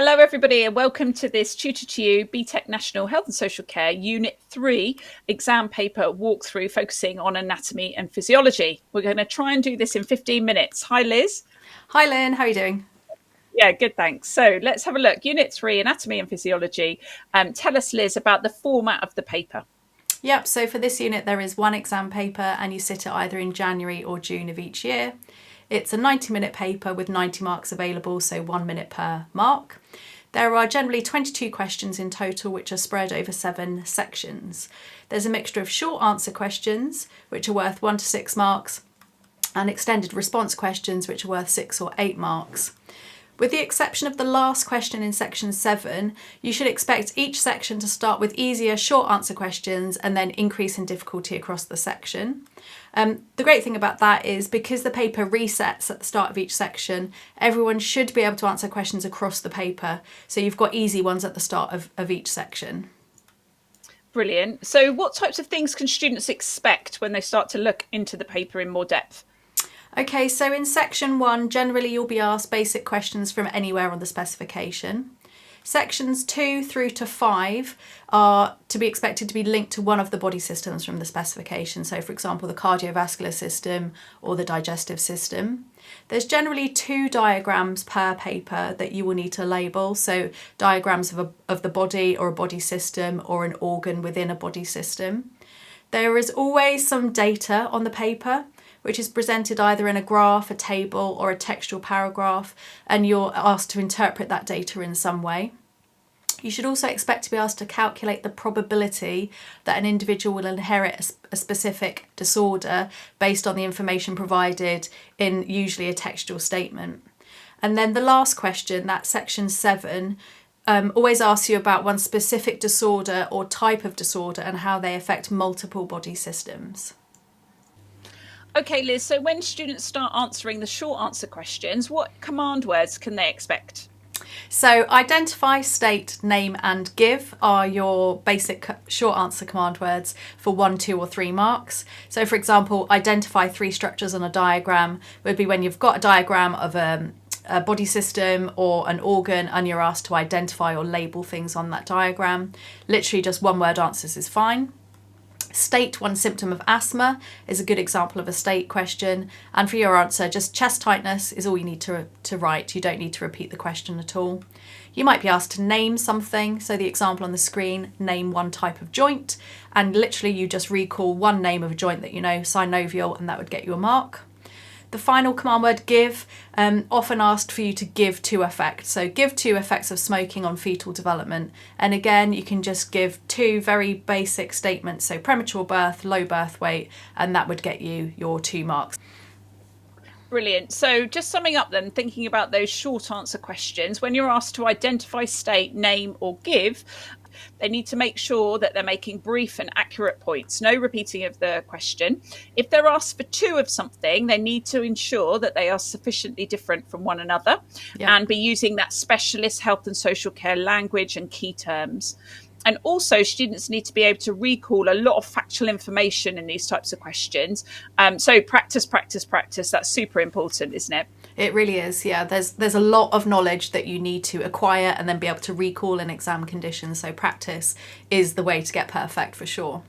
Hello everybody and welcome to this Tutor to You BTEC National Health and Social Care Unit 3 exam paper walkthrough focusing on anatomy and physiology. We're going to try and do this in 15 minutes. Hi Liz. Hi Lynne, how are you doing? Yeah, good, thanks. So let's have a look. Unit 3, Anatomy and Physiology. Tell us, Liz, about the format of the paper. Yep, so for this unit there is one exam paper and you sit it either in January or June of each year. It's a 90-minute paper with 90 marks available, so 1 minute per mark. There are generally 22 questions in total, which are spread over 7 sections. There's a mixture of short answer questions, which are worth 1 to 6 marks, and extended response questions, which are worth 6 or 8 marks. With the exception of the last question in section 7, you should expect each section to start with easier short answer questions and then increase in difficulty across the section. The great thing about that is because the paper resets at the start of each section, everyone should be able to answer questions across the paper. So you've got easy ones at the start of each section. Brilliant. So what types of things can students expect when they start to look into the paper in more depth? Okay, so in section 1, generally you'll be asked basic questions from anywhere on the specification. Sections 2 through to 5 are to be expected to be linked to one of the body systems from the specification. So for example, the cardiovascular system or the digestive system. There's generally 2 diagrams per paper that you will need to label. So diagrams of the body or a body system or an organ within a body system. There is always some data on the paper, which is presented either in a graph, a table, or a textual paragraph, and you're asked to interpret that data in some way. You should also expect to be asked to calculate the probability that an individual will inherit a specific disorder based on the information provided in usually a textual statement. And then the last question, that section 7, always asks you about one specific disorder or type of disorder and how they affect multiple body systems. Okay, Liz, so when students start answering the short answer questions, what command words can they expect? So identify, state, name and give are your basic short answer command words for 1, 2 or 3 marks. So for example, identify 3 structures on a diagram would be when you've got a diagram of a body system or an organ and you're asked to identify or label things on that diagram. Literally just 1 word answers is fine. State one symptom of asthma is a good example of a state question, and for your answer just chest tightness is all you need to write. You don't need to repeat the question at all. You might be asked to name something, so the example on the screen, name one type of joint, and literally you just recall one name of a joint that you know, synovial, and that would get you a mark. The final command word, give, often asked for you to give 2 effects. So give 2 effects of smoking on fetal development. And again, you can just give 2 very basic statements. So premature birth, low birth weight, and that would get you your 2 marks. Brilliant. So just summing up then, thinking about those short answer questions, when you're asked to identify, state, name or give, they need to make sure that they're making brief and accurate points, no repeating of the question. If they're asked for 2 of something, they need to ensure that they are sufficiently different from one another and be using that specialist health and social care language and key terms. And also students need to be able to recall a lot of factual information in these types of questions. So practice. That's super important, isn't it? It really is, yeah. There's a lot of knowledge that you need to acquire and then be able to recall in exam conditions. So practice is the way to get perfect for sure.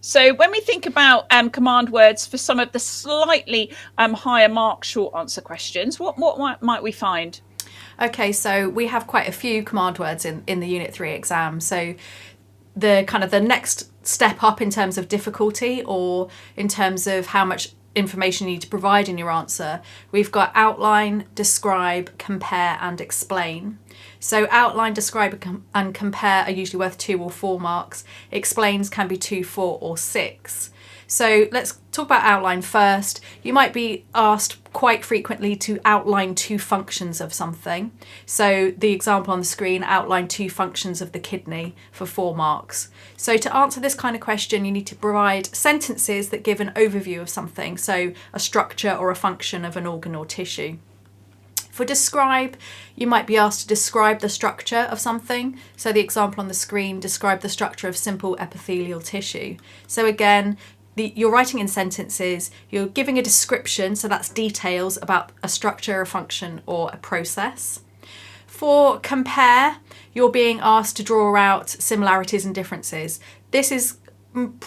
So when we think about command words for some of the slightly higher mark short answer questions, what might we find? Okay, so we have quite a few command words in the Unit 3 exam. So the next step up in terms of difficulty or in terms of how much information you need to provide in your answer, we've got outline, describe, compare and explain. So outline, describe and compare are usually worth 2 or 4 marks. Explains can be 2, 4 or 6. So let's talk about outline first. You might be asked quite frequently to outline 2 functions of something. So the example on the screen, outline 2 functions of the kidney for 4 marks. So to answer this kind of question, you need to provide sentences that give an overview of something, so a structure or a function of an organ or tissue. For describe, you might be asked to describe the structure of something. So the example on the screen, describe the structure of simple epithelial tissue. So again, you're writing in sentences, you're giving a description, so that's details about a structure, a function or a process. For compare, you're being asked to draw out similarities and differences. This is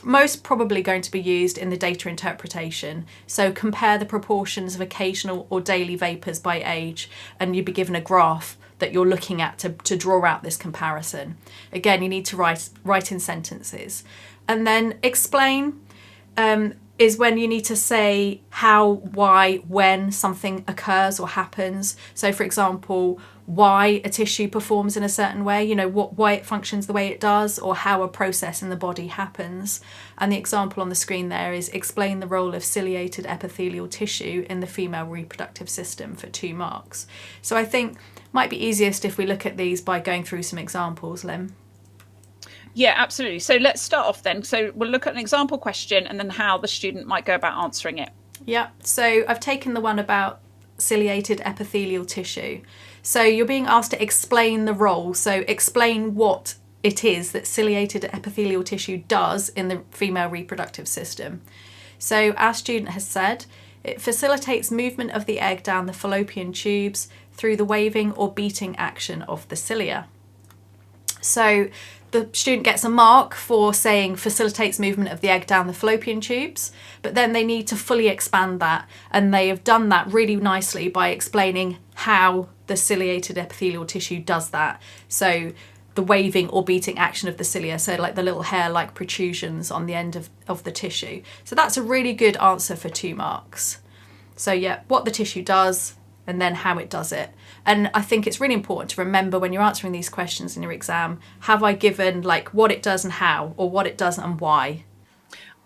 most probably going to be used in the data interpretation. So compare the proportions of occasional or daily vapours by age, and you'd be given a graph that you're looking at to draw out this comparison. Again, you need to write in sentences. And then explain is when you need to say how, why, when something occurs or happens. So for example, why a tissue performs in a certain way, you know, why it functions the way it does, or how a process in the body happens. And the example on the screen there is explain the role of ciliated epithelial tissue in the female reproductive system for 2 marks. So I think it might be easiest if we look at these by going through some examples, Lynne. Yeah, absolutely. So let's start off then. So we'll look at an example question and then how the student might go about answering it. Yeah, so I've taken the one about ciliated epithelial tissue. So you're being asked to explain the role. So explain what it is that ciliated epithelial tissue does in the female reproductive system. So our student has said, it facilitates movement of the egg down the fallopian tubes through the waving or beating action of the cilia. So the student gets a mark for saying facilitates movement of the egg down the fallopian tubes, but then they need to fully expand that, and they have done that really nicely by explaining how the ciliated epithelial tissue does that. So the waving or beating action of the cilia, so like the little hair-like protrusions on the end of the tissue. So that's a really good answer for 2 marks. So yeah, what the tissue does and then how it does it. And I think it's really important to remember when you're answering these questions in your exam, have I given like what it does and how, or what it does and why?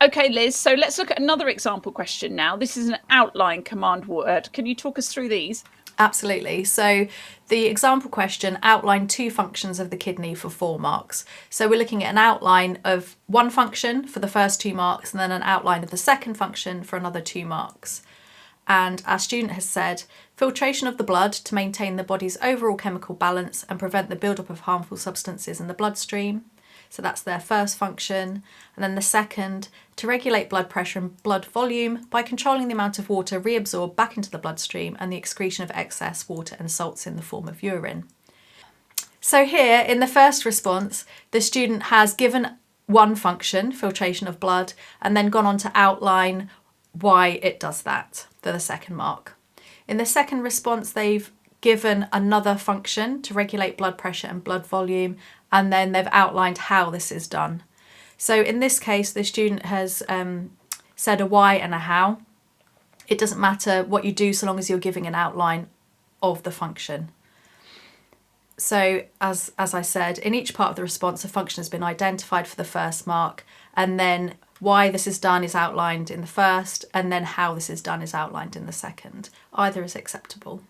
Okay, Liz, so let's look at another example question now. This is an outline command word. Can you talk us through these? Absolutely. So the example question outlined 2 functions of the kidney for 4 marks. So we're looking at an outline of one function for the first 2 marks, and then an outline of the second function for another 2 marks. And our student has said, filtration of the blood to maintain the body's overall chemical balance and prevent the buildup of harmful substances in the bloodstream. So that's their first function. And then the second, to regulate blood pressure and blood volume by controlling the amount of water reabsorbed back into the bloodstream and the excretion of excess water and salts in the form of urine. So here, in the first response, the student has given one function, filtration of blood, and then gone on to outline why it does that for the second mark. In the second response, they've given another function to regulate blood pressure and blood volume, and then they've outlined how this is done. So in this case, the student has said a why and a how. It doesn't matter what you do so long as you're giving an outline of the function. So as I said, in each part of the response, a function has been identified for the first mark, and then why this is done is outlined in the first, and then how this is done is outlined in the second. Either is acceptable.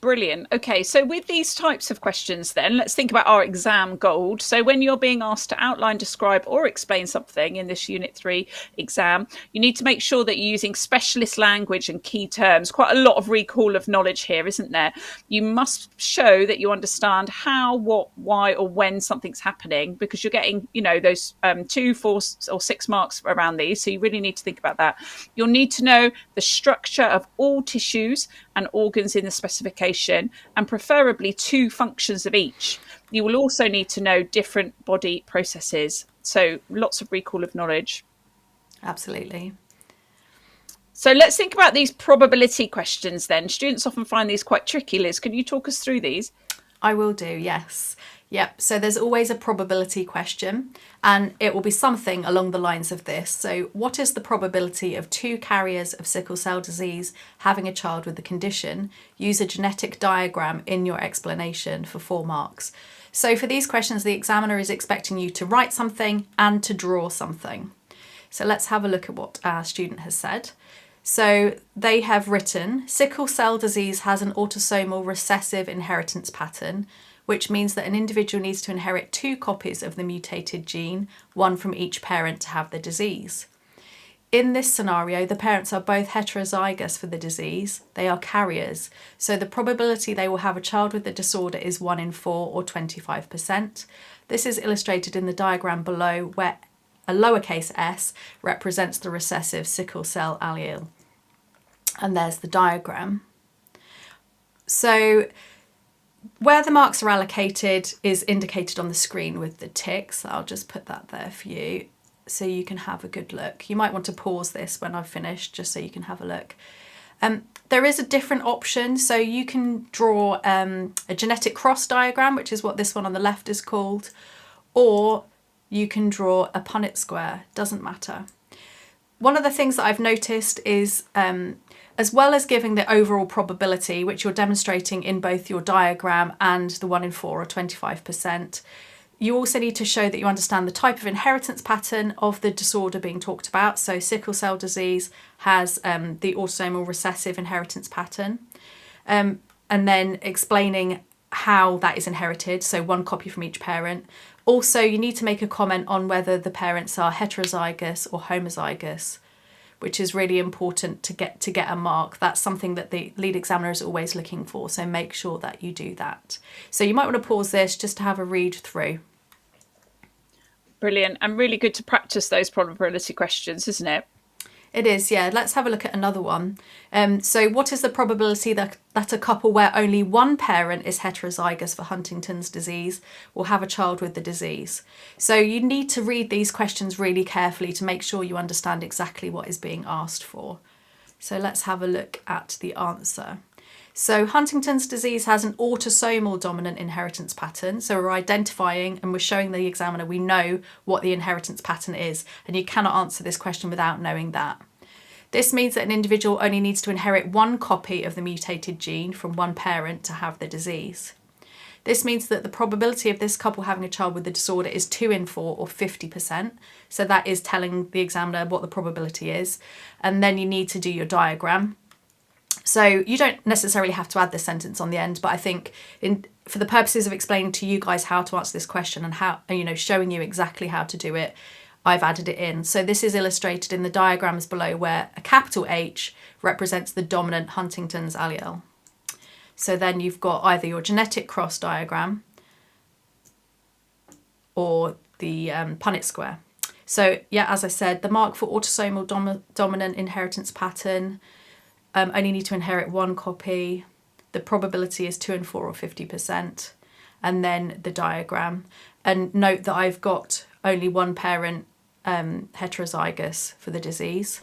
Brilliant. Okay, so with these types of questions then, let's think about our exam gold. So when you're being asked to outline, describe or explain something in this Unit 3 exam, you need to make sure that you're using specialist language and key terms. Quite a lot of recall of knowledge here, isn't there? You must show that you understand how, what, why or when something's happening, because you're getting, you know, those 2, 4 or 6 marks around these. So you really need to think about that. You'll need to know the structure of all tissues and organs in the specification, and preferably 2 functions of each. You will also need to know different body processes. So lots of recall of knowledge. Absolutely. So let's think about these probability questions then. Students often find these quite tricky. Liz, can you talk us through these? I will do, yes. Yep, so there's always a probability question, and it will be something along the lines of this. So what is the probability of 2 carriers of sickle cell disease having a child with the condition? Use a genetic diagram in your explanation for 4 marks. So for these questions, the examiner is expecting you to write something and to draw something. So let's have a look at what our student has said. So they have written, sickle cell disease has an autosomal recessive inheritance pattern, which means that an individual needs to inherit 2 copies of the mutated gene, one from each parent to have the disease. In this scenario, the parents are both heterozygous for the disease, they are carriers, so the probability they will have a child with the disorder is 1 in 4 or 25%. This is illustrated in the diagram below, where a lowercase s represents the recessive sickle cell allele. And there's the diagram. So where the marks are allocated is indicated on the screen with the ticks. I'll just put that there for you so you can have a good look. You might want to pause this when I've finished just so you can have a look. There is a different option, so you can draw a genetic cross diagram, which is what this one on the left is called, or you can draw a Punnett square, doesn't matter. One of the things that I've noticed is as well as giving the overall probability, which you're demonstrating in both your diagram and the 1 in 4 or 25%, you also need to show that you understand the type of inheritance pattern of the disorder being talked about. So sickle cell disease has the autosomal recessive inheritance pattern, and then explaining how that is inherited, so 1 copy from each parent. Also, you need to make a comment on whether the parents are heterozygous or homozygous, which is really important to get a mark. That's something that the lead examiner is always looking for, so make sure that you do that. So you might want to pause this just to have a read through. Brilliant, and really good to practice those probability questions, isn't it? It is, yeah. Let's have a look at another one. So what is the probability that a couple where only one parent is heterozygous for Huntington's disease will have a child with the disease? So you need to read these questions really carefully to make sure you understand exactly what is being asked for. So let's have a look at the answer. So Huntington's disease has an autosomal dominant inheritance pattern. So we're identifying and we're showing the examiner we know what the inheritance pattern is, and you cannot answer this question without knowing that. This means that an individual only needs to inherit 1 copy of the mutated gene from 1 parent to have the disease. This means that the probability of this couple having a child with the disorder is 2 in 4 or 50%. So that is telling the examiner what the probability is. And then you need to do your diagram. So you don't necessarily have to add this sentence on the end, but I think for the purposes of explaining to you guys how to answer this question and how, showing you exactly how to do it, I've added it in. So this is illustrated in the diagrams below where a capital H represents the dominant Huntington's allele. So then you've got either your genetic cross diagram or the Punnett square. So yeah, as I said, the mark for autosomal dominant inheritance pattern, only need to inherit 1 copy. The probability is 2 in 4 or 50%. And then the diagram. And note that I've got only 1 parent heterozygous for the disease.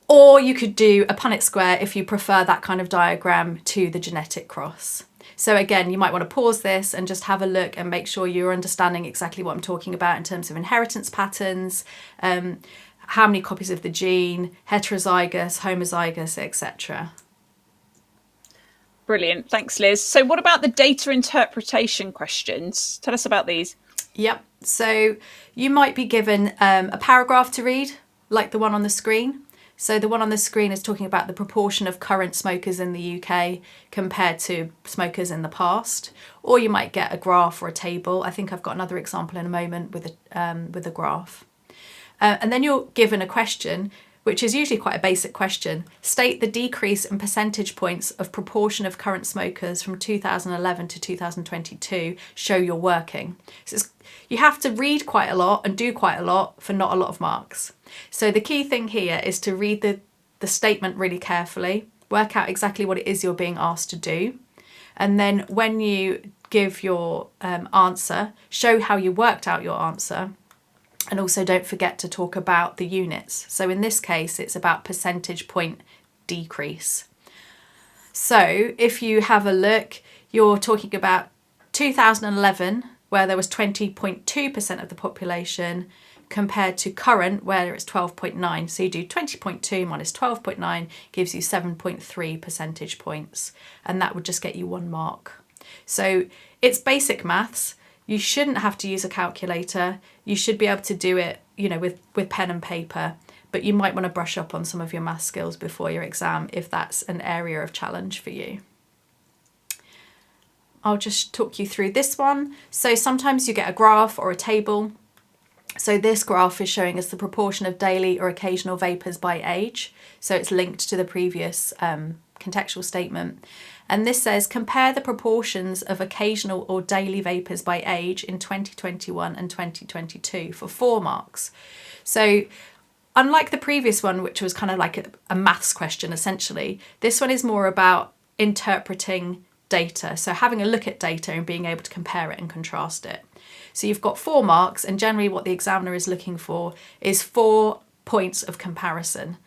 Or you could do a Punnett square if you prefer that kind of diagram to the genetic cross. So again, you might want to pause this and just have a look and make sure you're understanding exactly what I'm talking about in terms of inheritance patterns, how many copies of the gene, heterozygous, homozygous, etc. Brilliant. Thanks, Liz. So what about the data interpretation questions? Tell us about these. Yep. So you might be given a paragraph to read, like the one on the screen. So the one on the screen is talking about the proportion of current smokers in the UK compared to smokers in the past. Or you might get a graph or a table. I think I've got another example in a moment with a graph. And then you're given a question, which is usually quite a basic question. State the decrease in percentage points of proportion of current smokers from 2011 to 2022. Show you're working. So you have to read quite a lot and do quite a lot for not a lot of marks. So the key thing here is to read the statement really carefully, work out exactly what it is you're being asked to do. And then when you give your answer, show how you worked out your answer. And also don't forget to talk about the units. So in this case, it's about percentage point decrease. So if you have a look, you're talking about 2011, where there was 20.2% of the population, compared to current, where it's 12.9. So you do 20.2 minus 12.9 gives you 7.3 percentage points. And that would just get you 1 mark. So it's basic maths. You shouldn't have to use a calculator. You should be able to do it, with pen and paper, but you might want to brush up on some of your math skills before your exam if that's an area of challenge for you. I'll just talk you through this one. So sometimes you get a graph or a table. So this graph is showing us the proportion of daily or occasional vapours by age. So it's linked to the previous contextual statement. And this says, compare the proportions of occasional or daily vapours by age in 2021 and 2022 for 4 marks. So unlike the previous one, which was kind of like a maths question, essentially, this one is more about interpreting data. So having a look at data and being able to compare it and contrast it. So you've got 4 marks, and generally what the examiner is looking for is 4 points of comparison.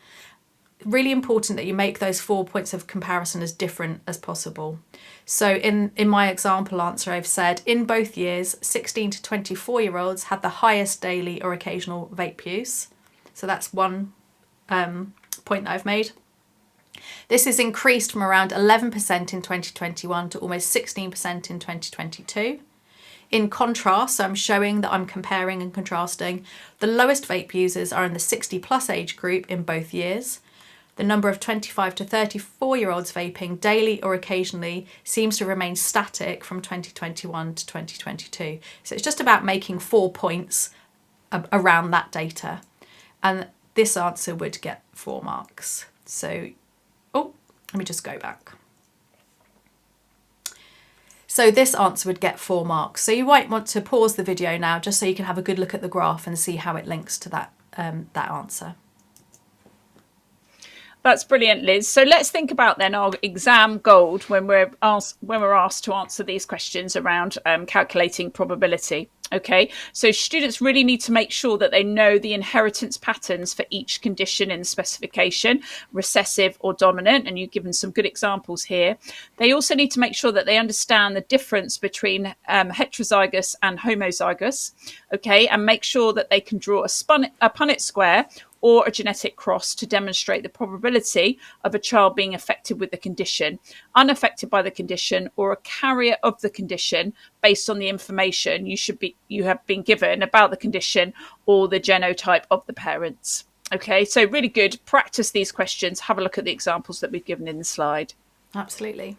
Really important that you make those 4 points of comparison as different as possible. So in my example answer, I've said in both years, 16 to 24-year-olds had the highest daily or occasional vape use. So that's one point that I've made. This is increased from around 11% in 2021 to almost 16% in 2022. In contrast, so I'm showing that I'm comparing and contrasting, the lowest vape users are in the 60 plus age group in both years. The number of 25 to 34-year-olds vaping daily or occasionally seems to remain static from 2021 to 2022. So it's just about making 4 points around that data. And this answer would get 4 marks. So, let me just go back. So this answer would get 4 marks. So you might want to pause the video now just so you can have a good look at the graph and see how it links to that answer. That's brilliant, Liz. So let's think about then our exam gold when we're asked to answer these questions around calculating probability. Okay, so students really need to make sure that they know the inheritance patterns for each condition in the specification, recessive or dominant, and you've given some good examples here. They also need to make sure that they understand the difference between heterozygous and homozygous, okay, and make sure that they can draw a Punnett square or a genetic cross to demonstrate the probability of a child being affected with the condition, unaffected by the condition, or a carrier of the condition based on the information you have been given about the condition or the genotype of the parents. Okay, so really good. Practice these questions. Have a look at the examples that we've given in the slide. Absolutely.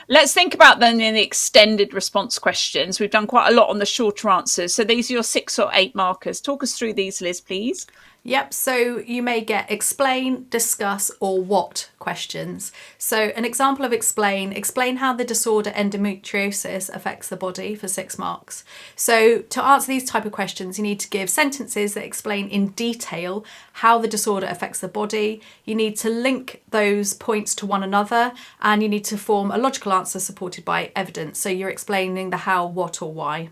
Let's think about then in the extended response questions. We've done quite a lot on the shorter answers. So these are your 6 or 8 markers. Talk us through these, Liz, please. Yep, so you may get explain, discuss, or what questions. So an example of explain how the disorder endometriosis affects the body for 6 marks. So to answer these type of questions, you need to give sentences that explain in detail how the disorder affects the body. You need to link those points to one another, and you need to form a logical answer supported by evidence. So you're explaining the how, what, or why.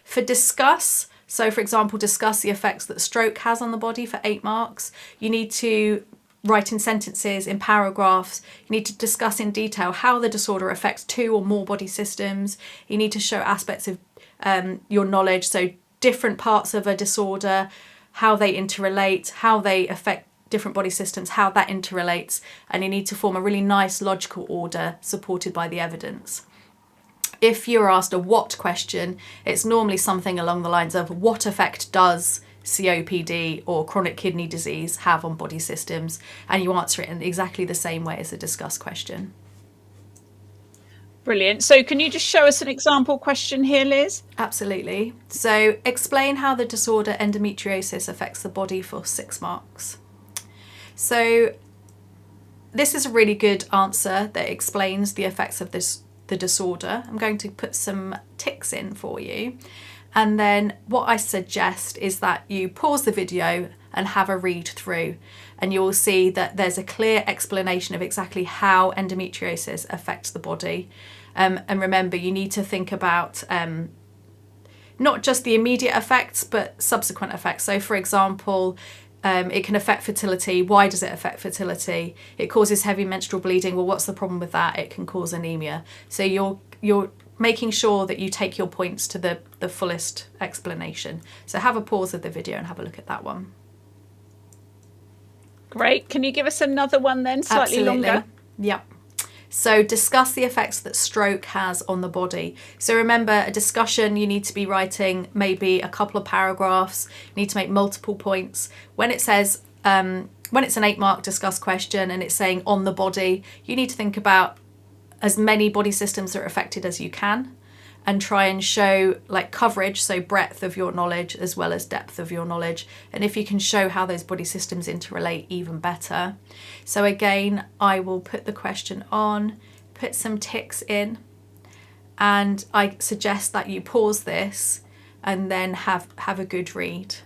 For discuss, so for example, discuss the effects that stroke has on the body for 8 marks. You need to write in sentences, in paragraphs. You need to discuss in detail how the disorder affects 2 or more body systems. You need to show aspects of your knowledge, so different parts of a disorder, how they interrelate, how they affect different body systems, how that interrelates, and you need to form a really nice logical order supported by the evidence. If you're asked a what question, it's normally something along the lines of what effect does COPD or chronic kidney disease have on body systems, and you answer it in exactly the same way as a discuss question. Brilliant. So can you just show us an example question here, Liz? Absolutely. So explain how the disorder endometriosis affects the body for 6 marks. So this is a really good answer that explains the effects of the disorder. I'm going to put some ticks in for you. And then what I suggest is that you pause the video and have a read through, and you'll see that there's a clear explanation of exactly how endometriosis affects the body. And remember, you need to think about not just the immediate effects, but subsequent effects. So for example, it can affect fertility. Why does it affect fertility? It causes heavy menstrual bleeding. Well, what's the problem with that? It can cause anemia. So you're making sure that you take your points to the fullest explanation. So have a pause of the video and have a look at that one. Great. Can you give us another one then, slightly longer? Yep. So discuss the effects that stroke has on the body. So remember, a discussion, you need to be writing maybe a couple of paragraphs. You need to make multiple points. When it says, when it's an 8-mark discuss question and it's saying on the body, you need to think about as many body systems that are affected as you can, and try and show like coverage, so breadth of your knowledge as well as depth of your knowledge. And if you can show how those body systems interrelate, even better. So again, I will put the question on, put some ticks in, and I suggest that you pause this and then have a good read.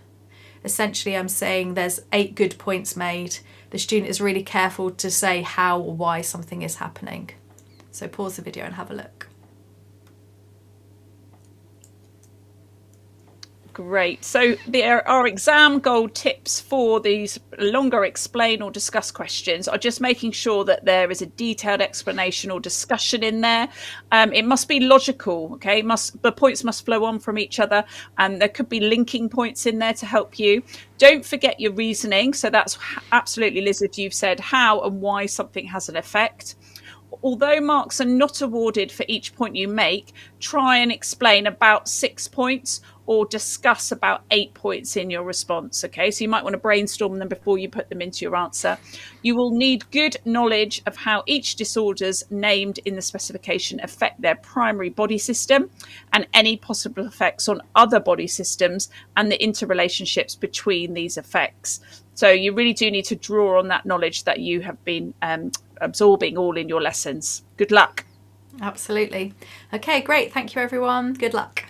Essentially, I'm saying there's 8 good points made. the student is really careful to say how or why something is happening. So pause the video and have a look. Great. So there are exam gold tips for these longer explain or discuss questions are just making sure that there is a detailed explanation or discussion in there. It must be logical, okay? The points must flow on from each other, and there could be linking points in there to help you. Don't forget your reasoning. So that's absolutely, Liz, if you've said how and why something has an effect. Although marks are not awarded for each point you make, try and explain about 6 points or discuss about 8 points in your response. Okay, so you might want to brainstorm them before you put them into your answer. You will need good knowledge of how each disorders named in the specification affect their primary body system and any possible effects on other body systems and the interrelationships between these effects. So you really do need to draw on that knowledge that you have been absorbing all in your lessons. Good luck. Absolutely. Okay, great. Thank you, everyone. Good luck.